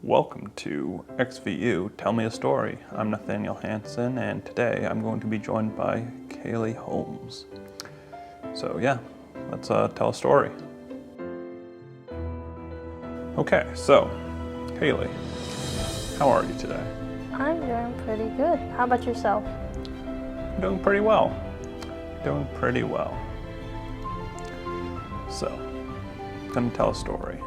Welcome to XVU, Tell Me a Story. I'm Nathaniel Hansen, and today I'm going to be joined by Kailey Holmes. So yeah, let's tell a story. Okay, so Kailey, how are you today? I'm doing pretty good. How about yourself? I'm doing pretty well. So, I'm gonna tell a story.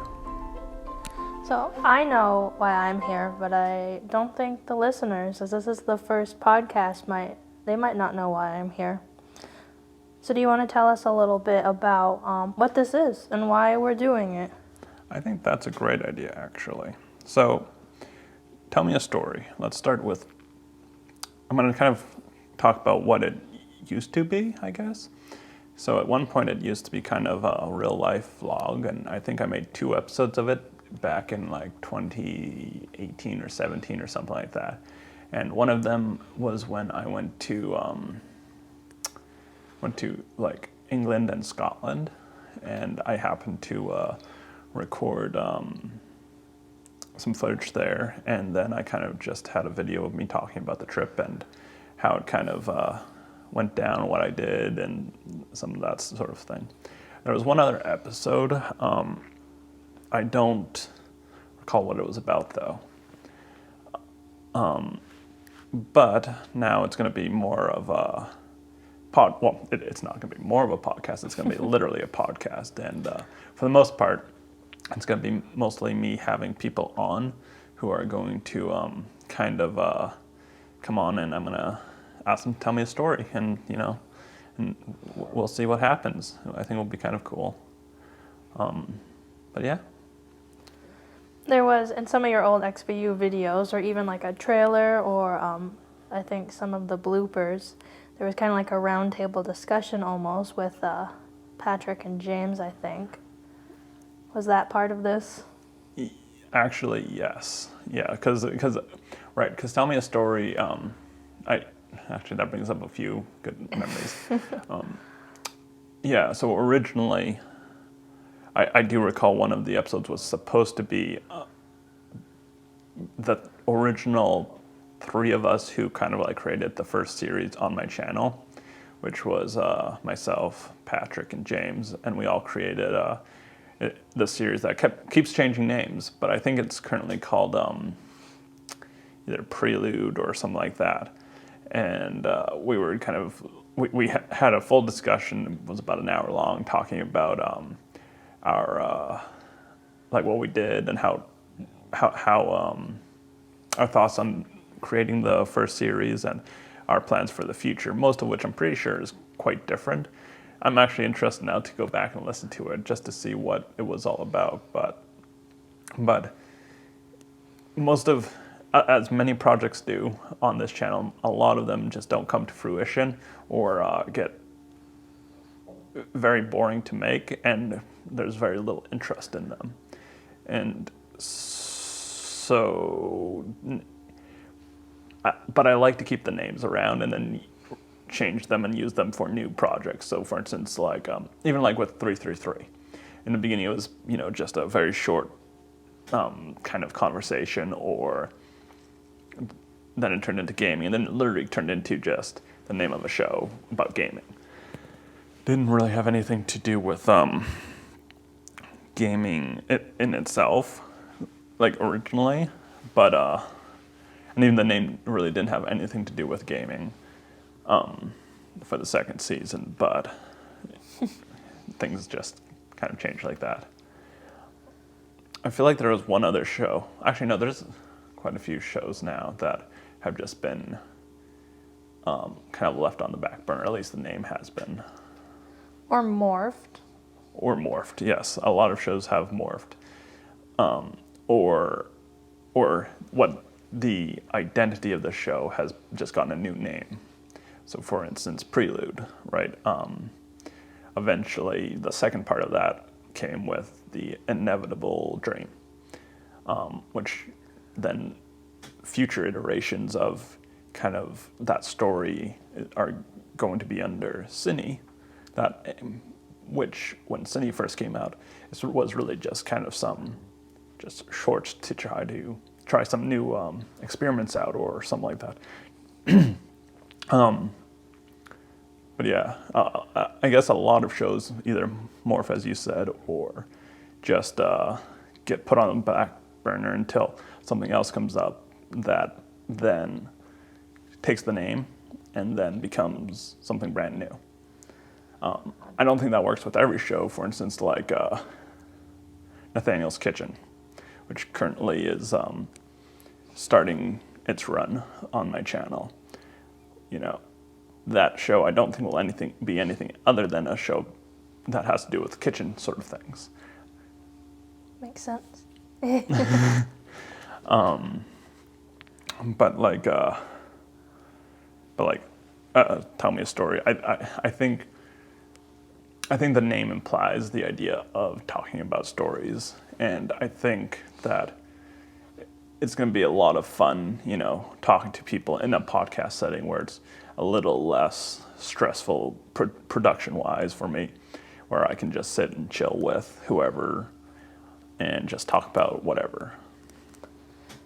So I know why I'm here, but I don't think the listeners, as this is the first podcast, they might not know why I'm here. So do you want to tell us a little bit about what this is and why we're doing it? I think that's a great idea, actually. So, tell me a story. Let's start with, I'm going to kind of talk about what it used to be, I guess. So at one point it used to be kind of a real life vlog, and I think I made 2 episodes of it back in like 2018 or 17 or something like that. And one of them was when I went to like England and Scotland, and I happened to record some footage there, and then I kind of just had a video of me talking about the trip and how it kind of went down, what I did, and some of that sort of thing. There was one other episode. I don't recall what it was about, though. But now it's going to be more of a it's not going to be more of a podcast. It's going to be literally a podcast. And for the most part, it's going to be mostly me having people on who are going to kind of come on, and I'm going to ask them to tell me a story, and and we'll see what happens. I think it'll be kind of cool. But yeah. There was, in some of your old XVU videos, or even like a trailer, or I think some of the bloopers, there was kind of like a roundtable discussion almost with Patrick and James, I think. Was that part of this? Actually, yes. Yeah, because Tell Me a Story, actually that brings up a few good memories. Yeah, so originally, I do recall one of the episodes was supposed to be the original 3 of us who kind of like created the first series on my channel, which was myself, Patrick, and James, and we all created the series that keeps changing names, but I think it's currently called either Prelude or something like that. And we were kind of we had a full discussion. It was about an hour long, talking about our like what we did and how our thoughts on creating the first series and our plans for the future, most of which I'm pretty sure is quite different. I'm actually interested now to go back and listen to it just to see what it was all about. But most of, as many projects do on this channel, a lot of them just don't come to fruition or get very boring to make, and there's very little interest in them. And so, but I like to keep the names around and then change them and use them for new projects. So for instance, like even like with 333, in the beginning it was just a very short kind of conversation, or then it turned into gaming, and then it literally turned into just the name of a show about gaming. Didn't really have anything to do with gaming in itself, like originally, but and even the name really didn't have anything to do with gaming for the second season, but things just kind of changed like that. I feel like there was one other show. Actually, no, there's quite a few shows now that have just been kind of left on the back burner. At least the name has been. Or morphed. Or morphed, yes. A lot of shows have morphed. Or what the identity of the show has just gotten a new name. So for instance, Prelude, right? Eventually, the second part of that came with The Inevitable Dream, which then future iterations of kind of that story are going to be under Cine, which when Cine first came out, it was really just kind of some just shorts to try to try some new experiments out or something like that. But yeah, I guess a lot of shows either morph, as you said, or just get put on the back burner until something else comes up that then takes the name and then becomes something brand new. I don't think that works with every show. For instance, like Nathaniel's Kitchen, which currently is starting its run on my channel. You know, that show I don't think will be anything other than a show that has to do with kitchen sort of things. Makes sense. But tell me a story. I think the name implies the idea of talking about stories, and I think that it's going to be a lot of fun, you know, talking to people in a podcast setting where it's a little less stressful production-wise for me, where I can just sit and chill with whoever and just talk about whatever.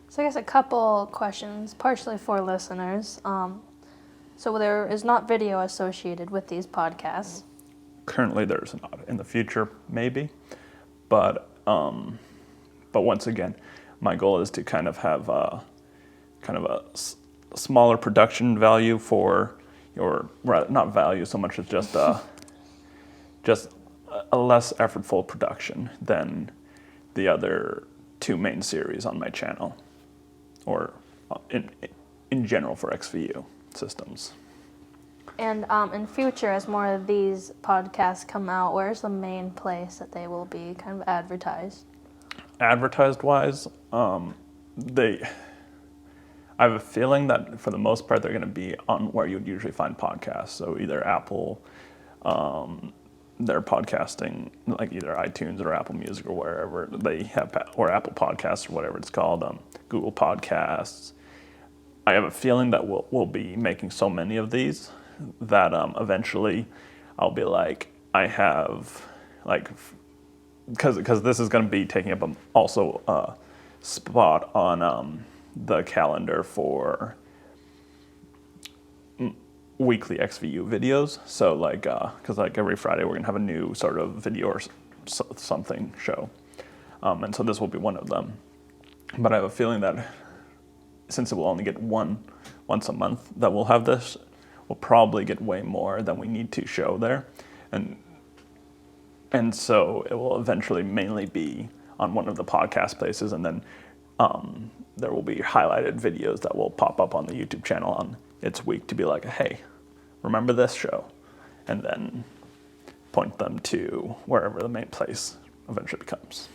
So I guess a couple questions, partially for listeners. So there is not video associated with these podcasts. Currently, there's not. In the future, maybe, but once again, my goal is to kind of have a smaller production value for not value so much as just a less effortful production than the other two main series on my channel, or in general for XVU systems. And in future, as more of these podcasts come out, where's the main place that they will be kind of advertised? Advertised-wise, I have a feeling that for the most part they're going to be on where you would usually find podcasts. So either Apple, they're podcasting like either iTunes or Apple Music or wherever they have, or Apple Podcasts or whatever it's called, Google Podcasts. I have a feeling that we'll be making so many of these that eventually I'll be like, I have like, because this is going to be taking up also a spot on the calendar for weekly XVU videos. So like, because like every Friday we're going to have a new sort of video or something show. And so this will be one of them. But I have a feeling that since it will only get once a month that we'll have this, we'll probably get way more than we need to show there. And so it will eventually mainly be on one of the podcast places, and then there will be highlighted videos that will pop up on the YouTube channel on its week to be like, hey, remember this show? And then point them to wherever the main place eventually becomes.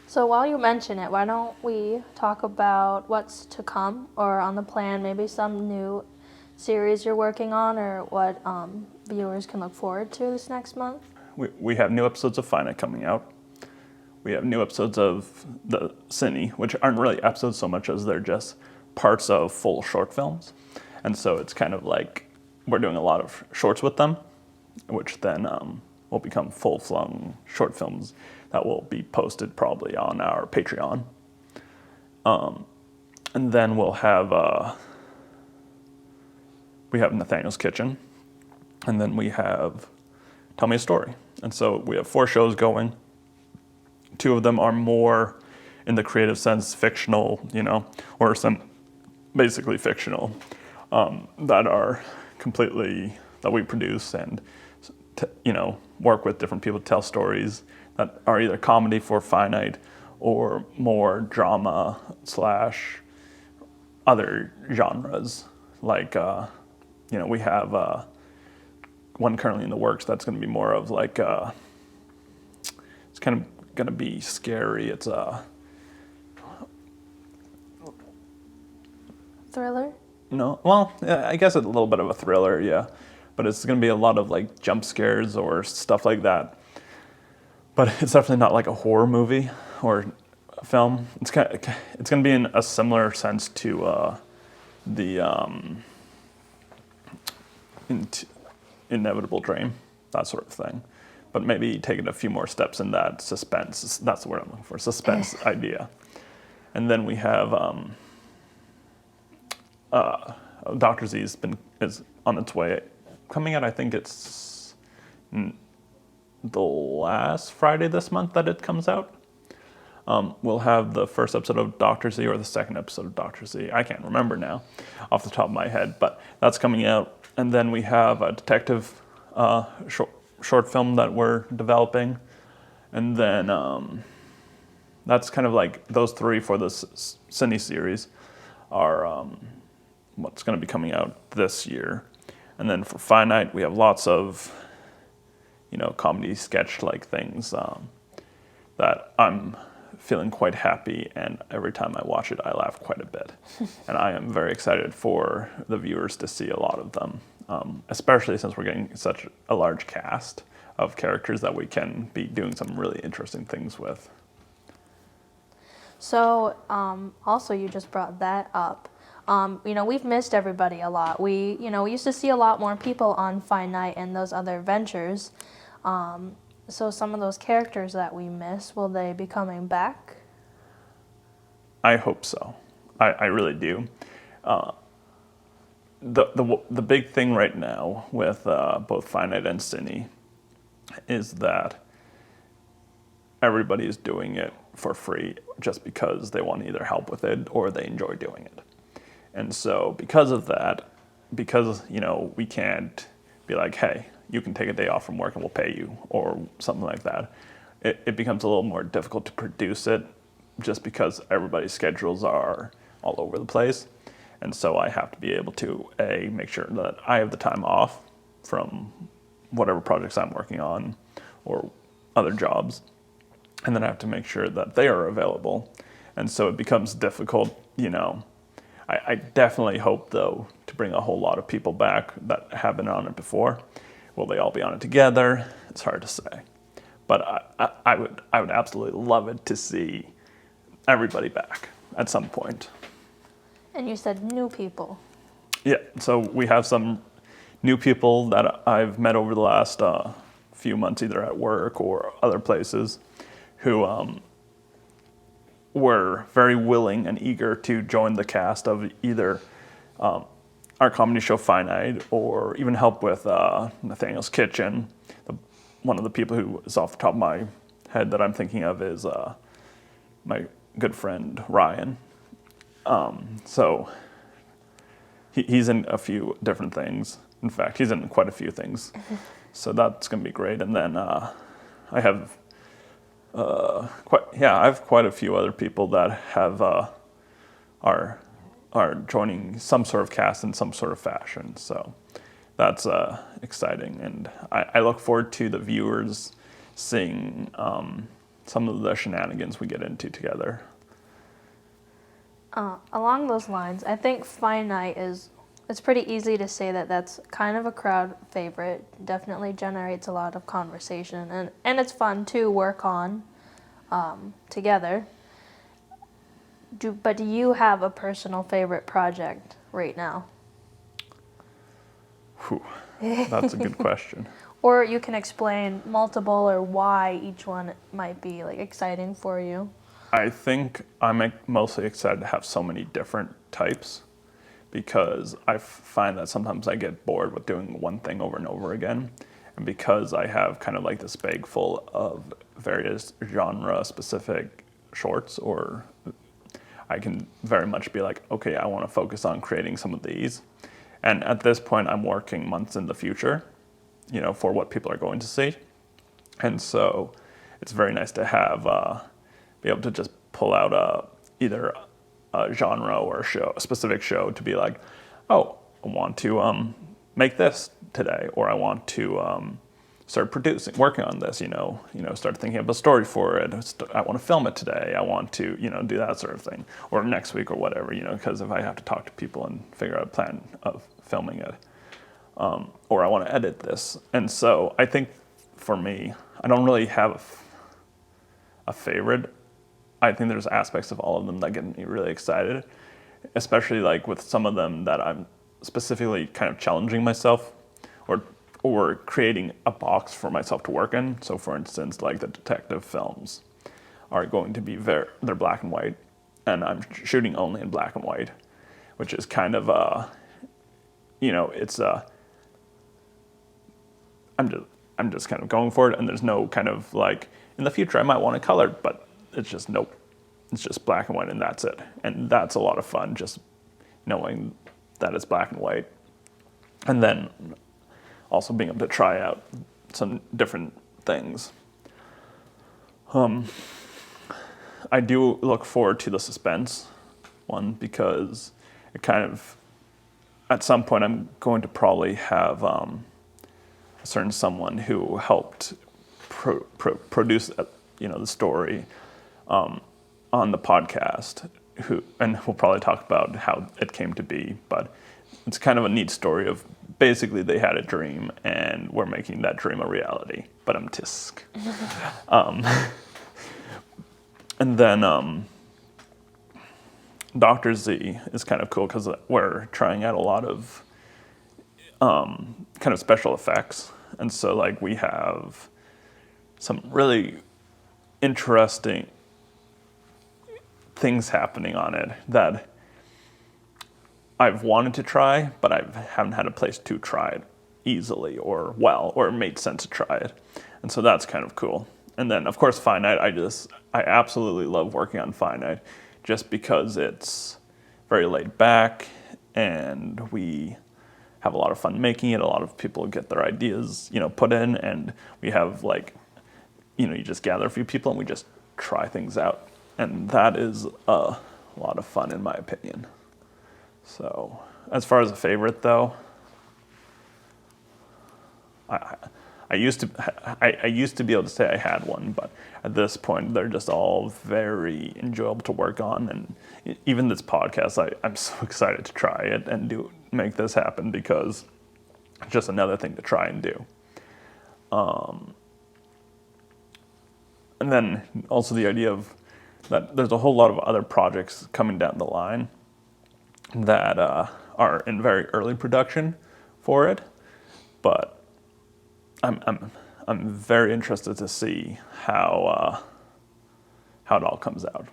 So while you mention it, why don't we talk about what's to come or on the plan, maybe some new series you're working on or what viewers can look forward to this next month? We have new episodes of Finite coming out. We have new episodes of the Cine, which aren't really episodes so much as they're just parts of full short films. And so it's kind of like we're doing a lot of shorts with them, which then will become full-flung short films that will be posted probably on our Patreon. And then we have Nathaniel's Kitchen, and then we have Tell Me a Story. And so we have 4 shows going. 2 of them are more in the creative sense fictional, you know, or some basically fictional, that we produce and, you know, work with different people to tell stories that are either comedy for Finite or more drama / other genres. Like, you know, we have one currently in the works that's going to be more of like, it's kind of going to be scary. It's a Thriller? No, well, I guess it's a little bit of a thriller, yeah. But it's going to be a lot of like jump scares or stuff like that. But it's definitely not like a horror movie or a film. It's going to be in a similar sense to the Inevitable Dream, that sort of thing. But maybe taking a few more steps in that suspense. That's the word I'm looking for, suspense idea. And then we have Dr. Z is on its way coming out. I think it's the last Friday this month that it comes out. We'll have the first episode of Dr. Z or the second episode of Dr. Z. I can't remember now off the top of my head, but that's coming out. And then we have a detective short film that we're developing. And then that's kind of like those three for the Cine series are what's going to be coming out this year. And then for Finite, we have lots of, comedy sketch-like things that I'm feeling quite happy, and every time I watch it, I laugh quite a bit. And I am very excited for the viewers to see a lot of them, especially since we're getting such a large cast of characters that we can be doing some really interesting things with. So, also you just brought that up. We've missed everybody a lot. We used to see a lot more people on Finite and those other ventures. So some of those characters that we miss, will they be coming back? I hope so. I really do. The big thing right now with both Finite and Cine is that everybody is doing it for free just because they want to either help with it or they enjoy doing it. And so because of that, because we can't be like, hey, you can take a day off from work and we'll pay you or something like that, it becomes a little more difficult to produce it just because everybody's schedules are all over the place. And so I have to be able to, make sure that I have the time off from whatever projects I'm working on or other jobs. And then I have to make sure that they are available. And so it becomes difficult, I definitely hope, though, to bring a whole lot of people back that have been on it before. Will they all be on it together? It's hard to say. But I would absolutely love it to see everybody back at some point. And you said new people. Yeah, so we have some new people that I've met over the last few months, either at work or other places, who were very willing and eager to join the cast of either our comedy show Finite or even help with Nathaniel's Kitchen. One of the people who is off the top of my head that I'm thinking of is my good friend Ryan. So he's in a few different things. In fact, he's in quite a few things. So that's going to be great. And then I have I have quite a few other people that have are joining some sort of cast in some sort of fashion. So that's exciting, and I look forward to the viewers seeing some of the shenanigans we get into together. Along those lines, I think Finite it's pretty easy to say that that's kind of a crowd favorite. Definitely generates a lot of conversation, and it's fun to work on together. But do you have a personal favorite project right now? Whew, that's a good question. Or you can explain multiple or why each one might be exciting for you. I think I'm mostly excited to have so many different types, because I find that sometimes I get bored with doing one thing over and over again. And because I have kind of this bag full of various genre-specific shorts, or I can very much be like, okay, I want to focus on creating some of these. And at this point, I'm working months in the future, for what people are going to see. And so it's very nice to have, be able to just pull out either a genre or a specific show to be like, oh, I want to make this today, or I want to start working on this, start thinking up a story for it. I want to film it today. I want to, do that sort of thing, or next week or whatever, because if I have to talk to people and figure out a plan of filming it, or I want to edit this. And so I think for me, I don't really have a favorite. I think there's aspects of all of them that get me really excited, especially with some of them that I'm specifically kind of challenging myself or creating a box for myself to work in. So for instance, the detective films are going to be they're black and white, and I'm shooting only in black and white, which is kind of it's I'm just kind of going for it, and there's no kind of like in the future I might want it colored, but it's just nope. It's just black and white, and that's it. And that's a lot of fun, just knowing that it's black and white. And then also being able to try out some different things. I do look forward to the suspense one because it kind of, at some point I'm going to probably have a certain someone who helped produce the story on the podcast, and we'll probably talk about how it came to be, but it's kind of a neat story of basically they had a dream and we're making that dream a reality, but I'm tisk. And then Dr. Z is kind of cool because we're trying out a lot of kind of special effects, and so like we have some really interesting things happening on it that I've wanted to try, but I haven't had a place to try it easily or well, or it made sense to try it. And so that's kind of cool. And then of course Finite, I absolutely love working on Finite just because it's very laid back and we have a lot of fun making it. A lot of people get their ideas, put in, and we have like, you just gather a few people and we just try things out. And that is a lot of fun in my opinion. So as far as a favorite though, I used to be able to say I had one, but at this point they're just all very enjoyable to work on. And even this podcast, I'm so excited to try it and make this happen because it's just another thing to try and do. And then also the idea of that there's a whole lot of other projects coming down the line that are in very early production for it, but I'm very interested to see how it all comes out.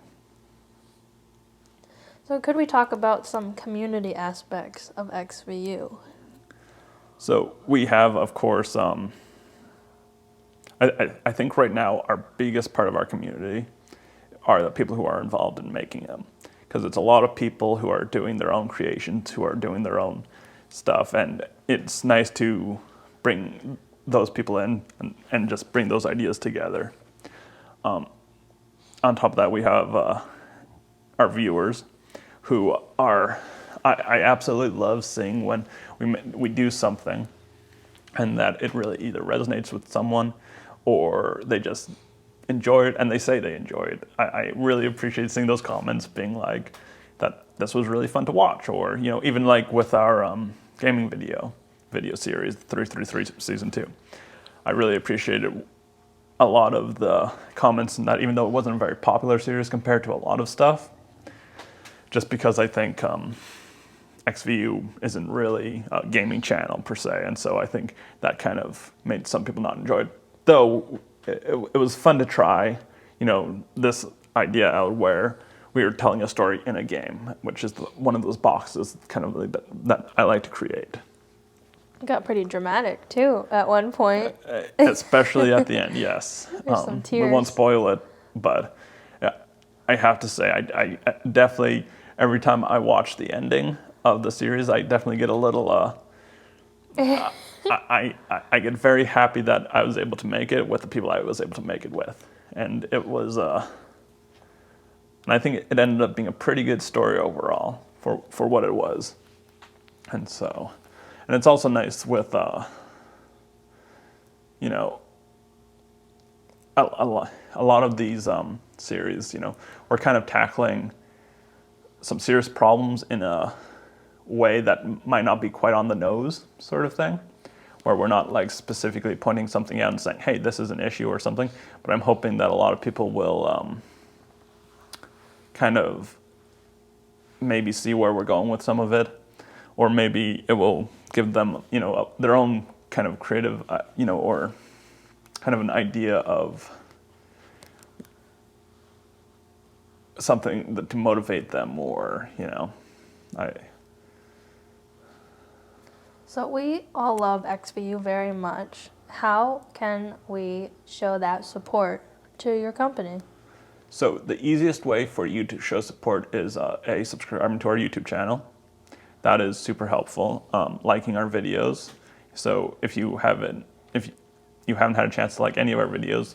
So could we talk about some community aspects of XVU? So we have, of course, I think right now our biggest part of our community are the people who are involved in making them. Because it's a lot of people who are doing their own creations, who are doing their own stuff, and it's nice to bring those people in and just bring those ideas together. On top of that, we have our viewers, who are, I absolutely love seeing when we do something and that it really either resonates with someone or they just enjoy it and they say they enjoy it. I really appreciate seeing those comments being like that this was really fun to watch, or even like with our gaming video series 333 season 2. I really appreciated a lot of the comments in that, even though it wasn't a very popular series compared to a lot of stuff, just because I think XVU isn't really a gaming channel per se, and so I think that kind of made some people not enjoy it. Though it was fun to try, this idea out where we were telling a story in a game, which is one of those boxes kind of really that I like to create. It got pretty dramatic too at one point. Especially at the end, yes. There's some tears. We won't spoil it, but yeah, I have to say, I definitely, every time I watch the ending of the series, I definitely get a little, I get very happy that I was able to make it with the people I was able to make it with. And it was, and I think it ended up being a pretty good story overall for what it was. And so, and it's also nice with, a lot of these series, we're kind of tackling some serious problems in a way that might not be quite on the nose sort of thing, where we're not like specifically pointing something out and saying, hey, this is an issue or something, but I'm hoping that a lot of people will kind of maybe see where we're going with some of it, or maybe it will give them, their own kind of creative, or kind of an idea of something to motivate them, or So we all love XVU very much. How can we show that support to your company? So the easiest way for you to show support is subscribing to our YouTube channel. That is super helpful. Liking our videos. So if you haven't had a chance to like any of our videos,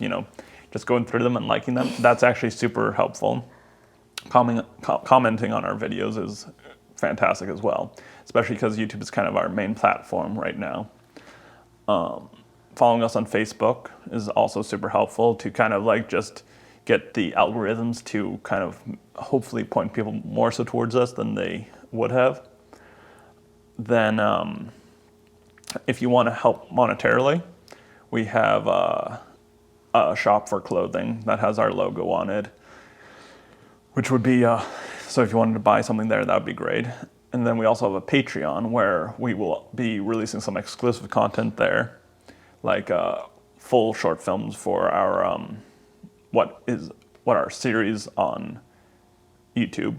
just going through them and liking them, that's actually super helpful. Commenting on our videos is fantastic as well, especially because YouTube is kind of our main platform right now. Following us on Facebook is also super helpful to kind of like just get the algorithms to kind of hopefully point people more so towards us than they would have. Then if you want to help monetarily, we have a shop for clothing that has our logo on it, which would be, so if you wanted to buy something there, that would be great. And then we also have a Patreon where we will be releasing some exclusive content there, like full short films for our what our series on YouTube,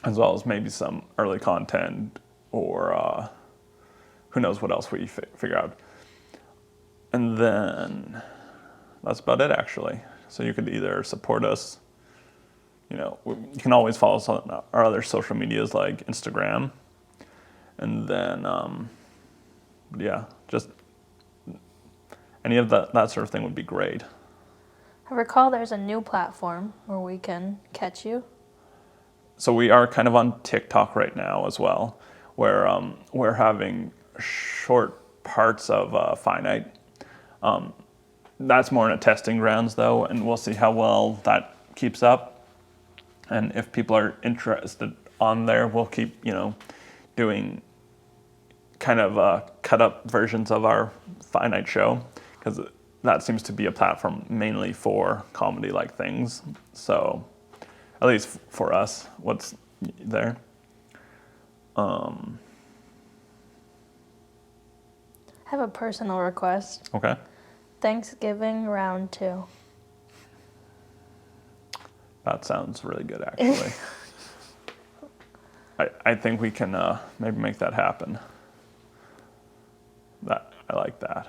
as well as maybe some early content, or who knows what else we figure out. And then that's about it, actually. So you could either support us, you can always follow us on our other social medias like Instagram, and then just any of that sort of thing would be great. I recall there's a new platform where we can catch you. So we are kind of on TikTok right now as well, where we're having short parts of Finite. That's more in a testing grounds though, and we'll see how well that keeps up. And if people are interested on there, we'll keep, doing kind of cut up versions of our Finite show, because that seems to be a platform mainly for comedy-like things. So, at least for us, what's there. I have a personal request. Okay. Thanksgiving round 2. That sounds really good, actually. I think we can maybe make that happen. I like that.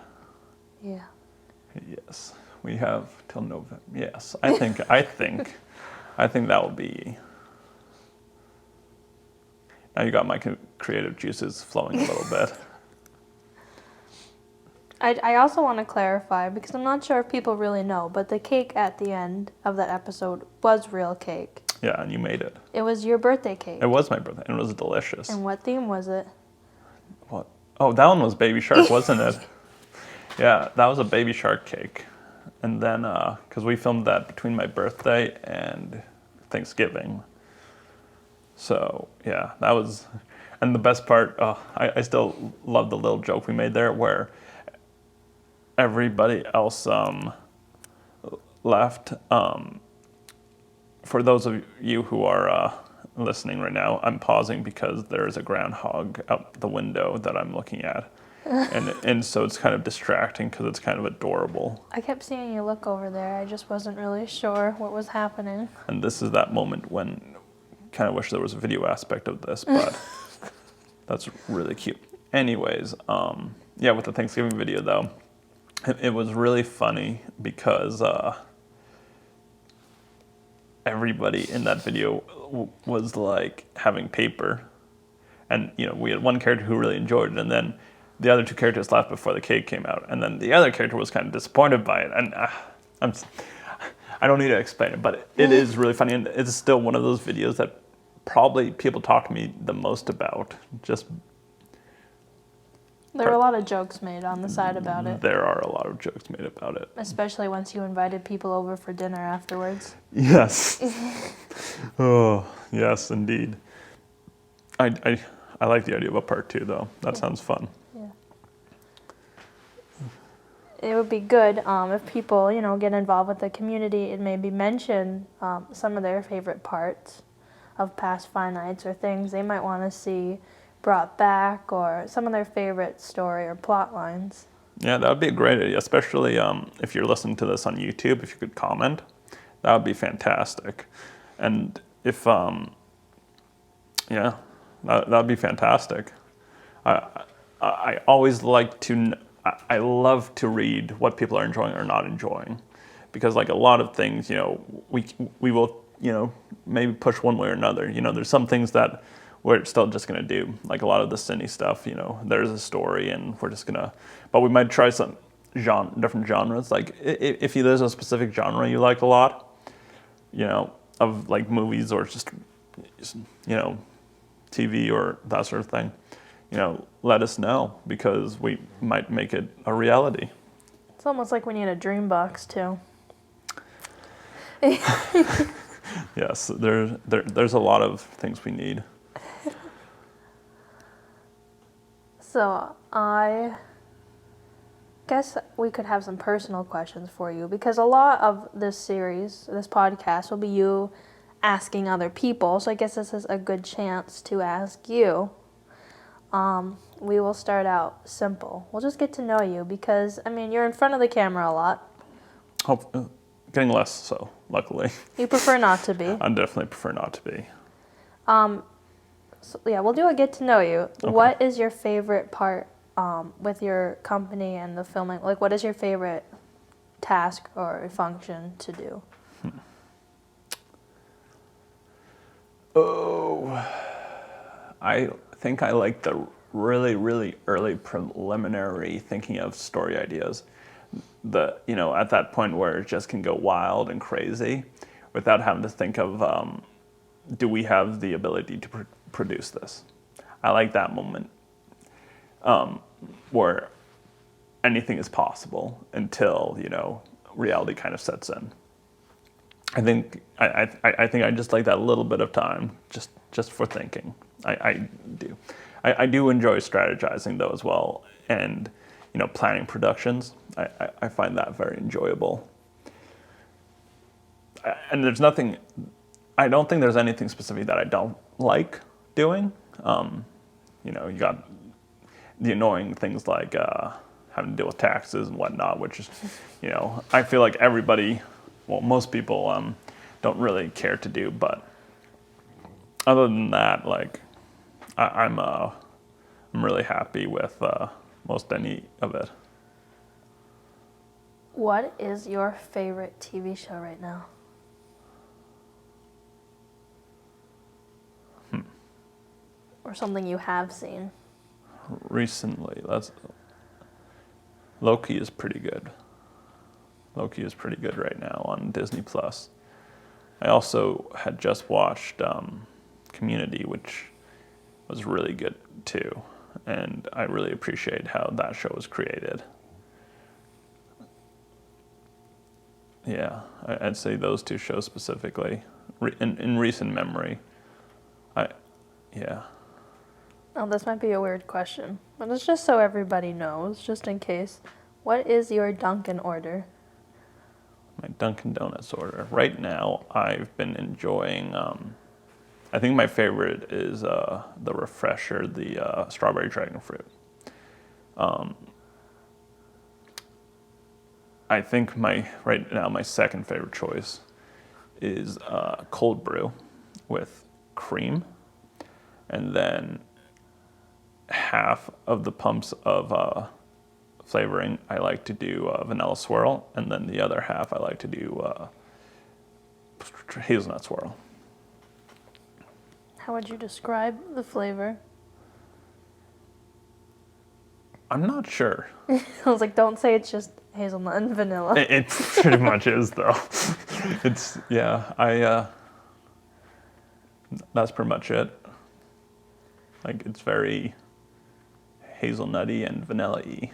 Yeah. Yes, we have till November. Yes, I think that will be. Now you got my creative juices flowing a little bit. I also want to clarify, because I'm not sure if people really know, but the cake at the end of that episode was real cake. Yeah, and you made it. It was your birthday cake. It was my birthday, and it was delicious. And what theme was it? What? Oh, that one was Baby Shark, wasn't it? Yeah, that was a Baby Shark cake. And then, because we filmed that between my birthday and Thanksgiving. So, yeah, that was, and the best part, I still love the little joke we made there where everybody else left. For those of you who are listening right now, I'm pausing because there's a groundhog out the window that I'm looking at. And so it's kind of distracting because it's kind of adorable. I kept seeing you look over there. I just wasn't really sure what was happening. And this is that moment when I kind of wish there was a video aspect of this, but that's really cute. Anyways, with the Thanksgiving video though, it was really funny because everybody in that video was like having paper, and we had one character who really enjoyed it, and then the other two characters left before the cake came out, and then the other character was kind of disappointed by it, and I don't need to explain it, but it is really funny, and it's still one of those videos that probably people talk to me the most about. There were a lot of jokes made on the side about it. There are a lot of jokes made about it. Especially once you invited people over for dinner afterwards. Yes. Oh, yes, indeed. I like the idea of a part 2, though. That sounds fun. Yeah. It would be good if people, get involved with the community and maybe mention some of their favorite parts of past Finites, or things they might want to see brought back, or some of their favorite story or plot lines. Yeah, that would be a great idea, especially if you're listening to this on YouTube. If you could comment, that would be fantastic. And if yeah, that'd be fantastic. I always like to. I love to read what people are enjoying or not enjoying, because like a lot of things, we will maybe push one way or another. There's some things that we're still just gonna do, like a lot of the cine stuff. There's a story, and we're just gonna. But we might try some different genres. Like if there's a specific genre you like a lot, of like movies or just TV or that sort of thing, let us know, because we might make it a reality. It's almost like we need a dream box too. Yes, there's a lot of things we need. So I guess we could have some personal questions for you, because a lot of this series, this podcast, will be you asking other people. So I guess this is a good chance to ask you. We will start out simple. We'll just get to know you, because, you're in front of the camera a lot. Getting less so, luckily. You prefer not to be. I definitely prefer not to be. So, yeah, we'll do a get to know you. Okay. What is your favorite part with your company and the filming? Like, what is your favorite task or function to do? Oh, I think I like the really, really early preliminary thinking of story ideas. At that point where it just can go wild and crazy without having to think of, do we have the ability to produce this? I like that moment where anything is possible until, reality kind of sets in. I think I just like that little bit of time just for thinking. I do. I do enjoy strategizing though as well, and planning productions. I find that very enjoyable. And there's nothing. I don't think there's anything specific that I don't like doing. You got the annoying things like having to deal with taxes and whatnot, which is, I feel like everybody. Well, most people don't really care to do, but other than that, like I'm really happy with most any of it. What is your favorite TV show right now? Or something you have seen? Recently, Loki is pretty good. Loki is pretty good right now on Disney Plus. I also had just watched Community, which was really good too, and I really appreciate how that show was created. Yeah, I'd say those two shows specifically, in recent memory. Yeah. Oh, this might be a weird question, but it's just so everybody knows, just in case. What is your Dunkin' order? My Dunkin' Donuts order. Right now, I've been enjoying, I think my favorite is the Refresher, the strawberry dragon fruit. I think right now my second favorite choice is cold brew with cream, and then half of the pumps of flavoring I like to do vanilla swirl, and then the other half I like to do hazelnut swirl. How would you describe the flavor? I'm not sure. I was like, don't say it's just hazelnut and vanilla. It pretty much is though. It's that's pretty much it. Like it's very hazelnutty and vanilla-y.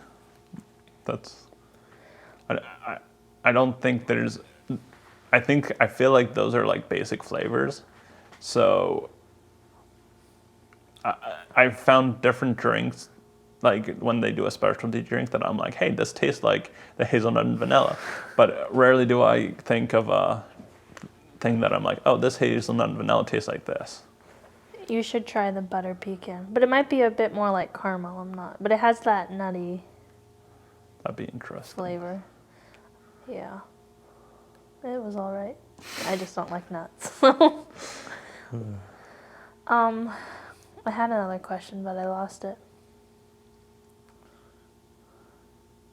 I don't think there's. I feel like those are like basic flavors, so I've found different drinks, like when they do a specialty drink, that I'm like, hey, this tastes like the hazelnut and vanilla, but rarely do I think of a thing that I'm like, oh, this hazelnut and vanilla tastes like this. You should try the butter pecan, but it might be a bit more like caramel. I'm not, but it has that nutty. That'd be interesting. Flavor. Yeah. It was all right. I just don't like nuts. I had another question, but I lost it.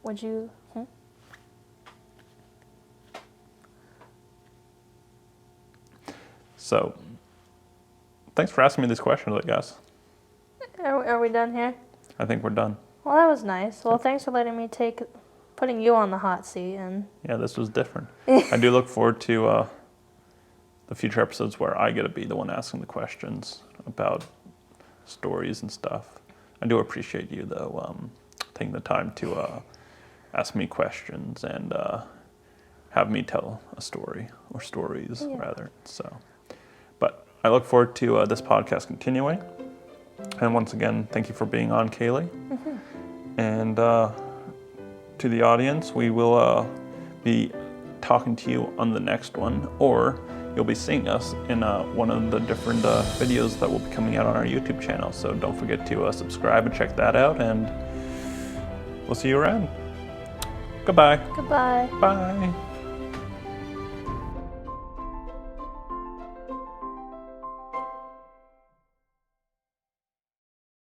Would you? So, thanks for asking me these questions, I guess. Are we done here? I think we're done. Well, that was nice. Well, thanks for letting me putting you on the hot seat. And Yeah, this was different. I do look forward to the future episodes where I get to be the one asking the questions about stories and stuff. I do appreciate you, though, taking the time to ask me questions and have me tell a story, or stories, rather. So, but I look forward to this podcast continuing. And once again, thank you for being on, Kailey. And to the audience, we will be talking to you on the next one, or you'll be seeing us in one of the different videos that will be coming out on our YouTube channel. So don't forget to subscribe and check that out, and we'll see you around. Goodbye. goodbye. Bye.